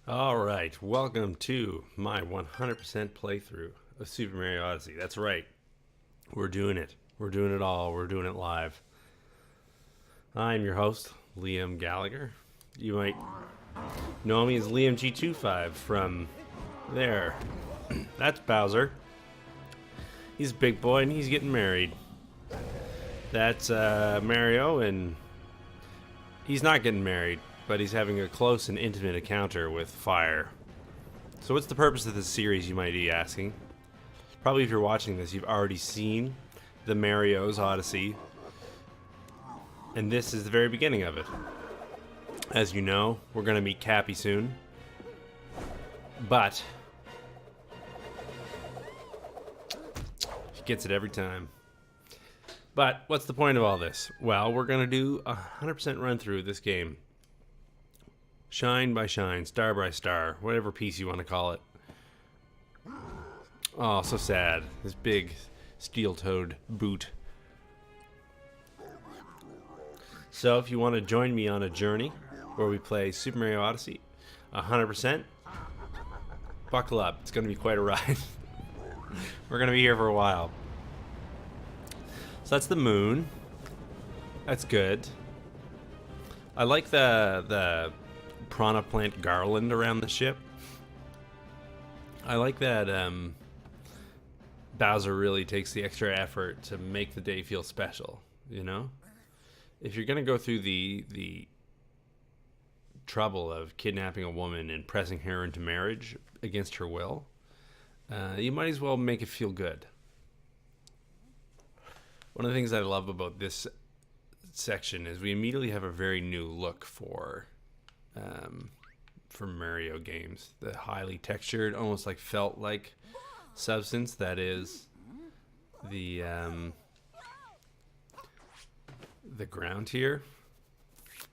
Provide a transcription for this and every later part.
Alright, welcome to my 100% playthrough of Super Mario Odyssey. That's right, we're doing it. We're doing it all. We're doing it live. I'm your host, Liam Gallagher. You might know me as LiamGiiV from there. That's Bowser. He's a big boy and he's getting married. That's Mario, and he's not getting married, but he's having a close and intimate encounter with fire. So what's the purpose of this series, you might be asking? Probably if you're watching this, you've already seen the Mario's Odyssey, and this is the very beginning of it. As you know, we're going to meet Cappy soon, but he gets it every time. But what's the point of all this? Well, we're going to do a 100% run through this game. Shine by shine, star by star, whatever piece you want to call it. Oh, so sad. This big steel-toed boot. So if you want to join me on a journey where we play Super Mario Odyssey 100%, buckle up. It's going to be quite a ride. We're going to be here for a while. So that's the moon. That's good. I like the piranha plant garland around the ship. I like that Bowser really takes the extra effort to make the day feel special, you know? If you're going to go through the trouble of kidnapping a woman and pressing her into marriage against her will, you might as well make it feel good. One of the things that I love about this section is we immediately have a very new look for Mario games. The highly textured, almost like felt-like substance that is the ground here.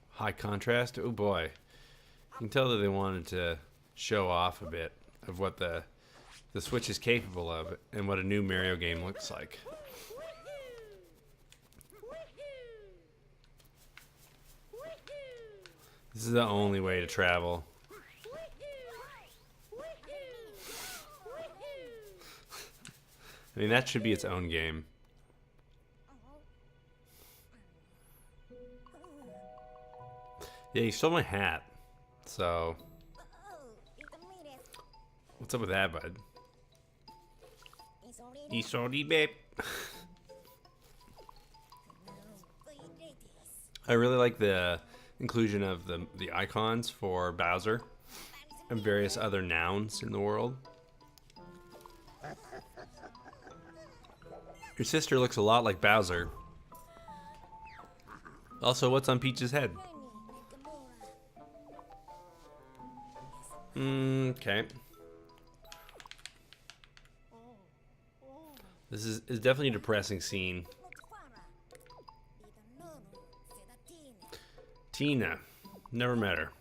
High contrast. Oh boy, you can tell that they wanted to show off a bit of what the Switch is capable of and what a new Mario game looks like. This is the only way to travel. I mean, that should be its own game. Yeah, you stole my hat. So, what's up with that, bud? Sorry, babe. I really like the inclusion of the icons for Bowser and various other nouns in the world. Your sister looks a lot like Bowser. Also, what's on Peach's head? Okay. This is definitely a depressing scene. Tina. Never met her.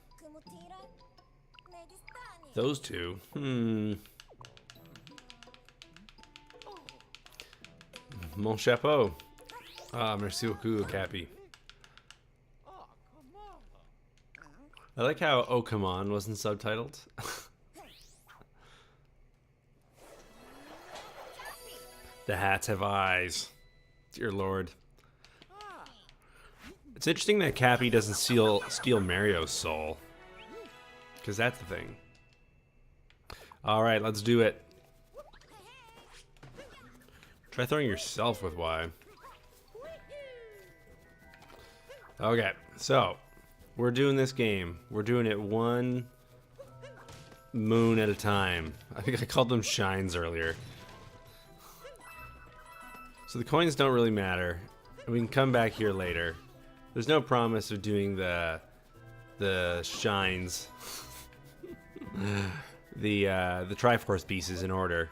Those two. Mon chapeau. Ah, merci beaucoup, Cappy. I like how "Oh Come On" wasn't subtitled. The hats have eyes. Dear Lord. It's interesting that Cappy doesn't steal Mario's soul, because that's the thing. All right, let's do it. Try throwing yourself with Y. Okay, so we're doing this game. We're doing it one moon at a time. I think I called them shines earlier. So the coins don't really matter. We can come back here later. There's no promise of doing the shines, the Triforce pieces in order.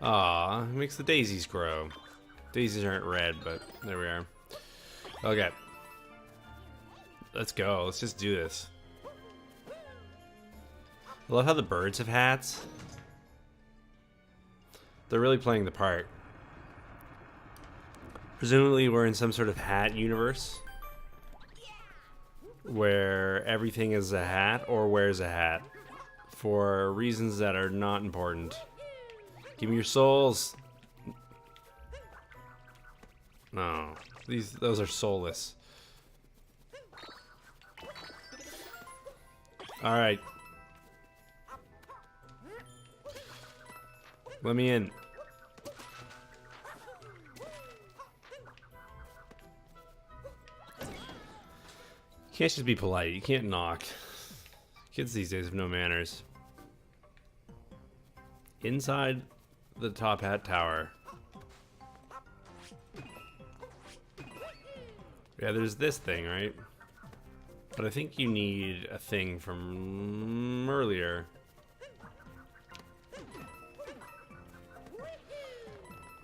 Aw, it makes the daisies grow. Daisies aren't red, but there we are. Okay. Let's go. Let's just do this. I love how the birds have hats. They're really playing the part. Presumably we're in some sort of hat universe where everything is a hat or wears a hat for reasons that are not important. Give me your souls. No, those are soulless. All right. Let me in. You can't just be polite. You can't knock. Kids these days have no manners. Inside the top hat tower. Yeah, there's this thing, right? But I think you need a thing from earlier.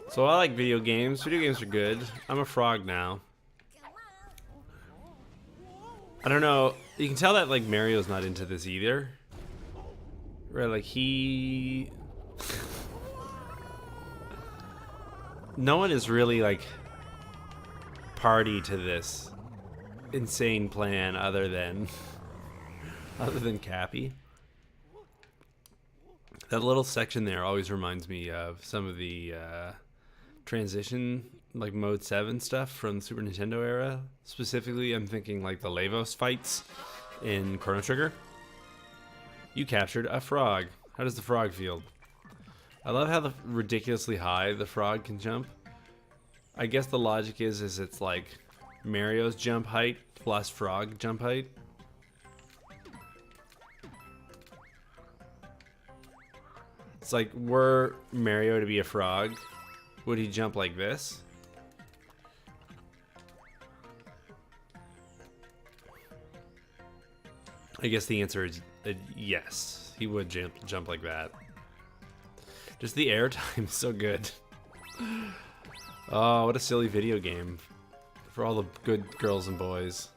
So I like video games. Video games are good. I'm a frog now. I don't know. You can tell that like Mario's not into this either. Right, like he... No one is really like party to this insane plan other than Cappy. That little section there always reminds me of some of the transition, like Mode 7 stuff from the Super Nintendo era. Specifically, I'm thinking like the Lavos fights in Chrono Trigger. You captured a frog. How does the frog feel? I love how ridiculously high the frog can jump. I guess the logic is it's like Mario's jump height plus frog jump height. It's like, were Mario to be a frog, would he jump like this? I guess the answer is yes. He would jump like that. Just the airtime is so good. Oh, what a silly video game for all the good girls and boys.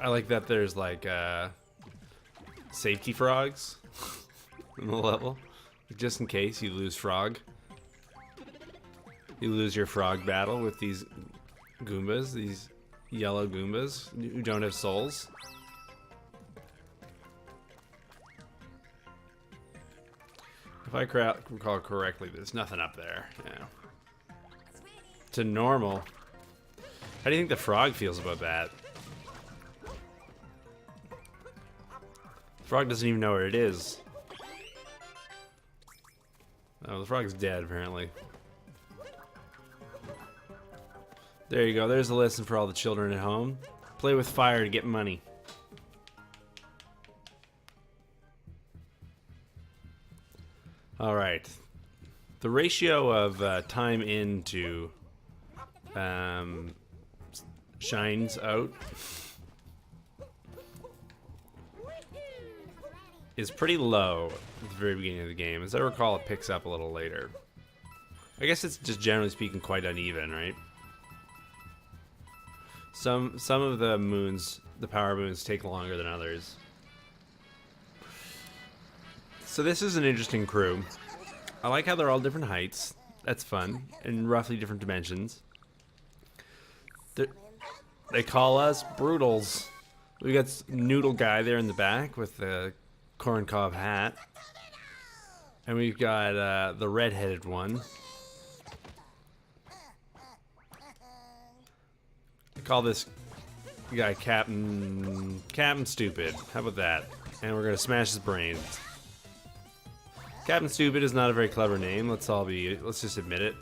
I like that there's like safety frogs in the level, just in case you lose frog. You lose your frog battle with these Goombas, these yellow Goombas who don't have souls. If I recall correctly, there's nothing up there. Yeah. To normal. How do you think the frog feels about that? The frog doesn't even know where it is. Oh, the frog's dead, apparently. There you go. There's a lesson for all the children at home. Play with fire to get money. All right. The ratio of time into shines out is pretty low at the very beginning of the game. As I recall, it picks up a little later. I guess it's just generally speaking quite uneven, right? Some of the moons, the power moons, take longer than others. So this is an interesting crew. I like how they're all different heights. That's fun. And roughly different dimensions. They call us Brutals. We got Noodle Guy there in the back with the corncob hat. And we've got the red-headed one. I call this guy Captain Stupid. How about that? And we're gonna smash his brains. Captain Stupid is not a very clever name. Let's just admit it.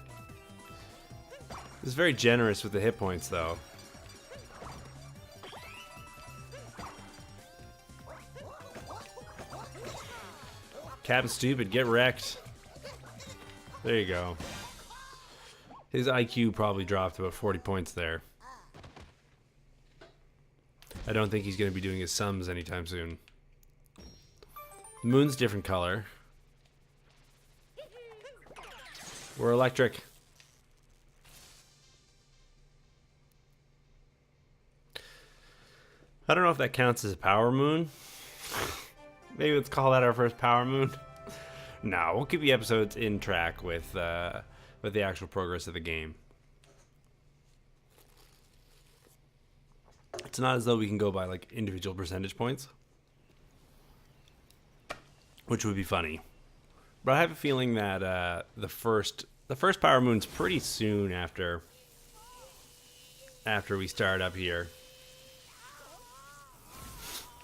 He's very generous with the hit points, though. Captain Stupid, get wrecked. There you go. His IQ probably dropped about 40 points there. I don't think he's going to be doing his sums anytime soon. Moon's different color. We're electric. I don't know if that counts as a power moon. Maybe let's call that our first power moon. No, we'll keep the episodes in track with the actual progress of the game. It's not as though we can go by like individual percentage points, which would be funny. But I have a feeling that the first power moon's pretty soon after we start up here.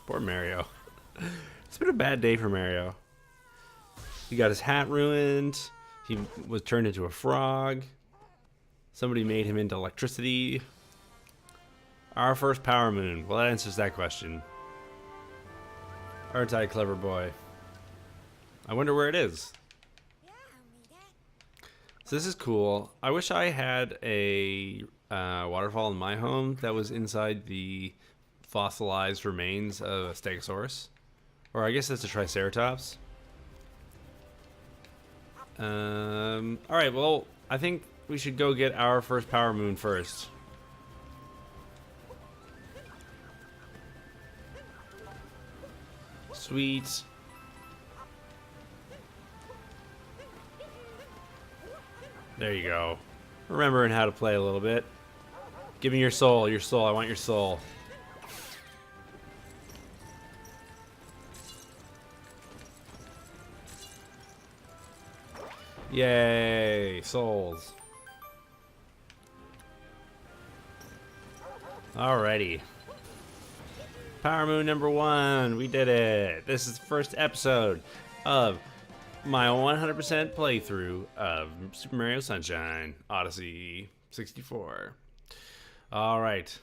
Poor Mario. It's been a bad day for Mario. He got his hat ruined. He was turned into a frog. Somebody made him into electricity. Our first power moon. Well, that answers that question. Aren't I a clever boy? I wonder where it is. So this is cool. I wish I had a waterfall in my home that was inside the fossilized remains of a Stegosaurus. Or I guess that's a Triceratops. Alright, well, I think we should go get our first power moon first. Sweet. There you go. Remembering how to play a little bit. Give me your soul, I want your soul. Yay, souls. Alrighty. Power moon number 1, we did it. This is the first episode of my 100% playthrough of Super Mario Sunshine Odyssey 64. Alright.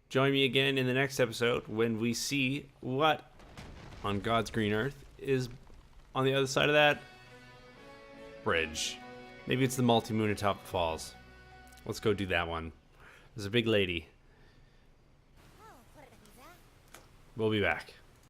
Join me again in the next episode when we see what on God's green earth is on the other side of that bridge. Maybe it's the multi-moon atop the falls. Let's go do that one. There's a big lady. We'll be back.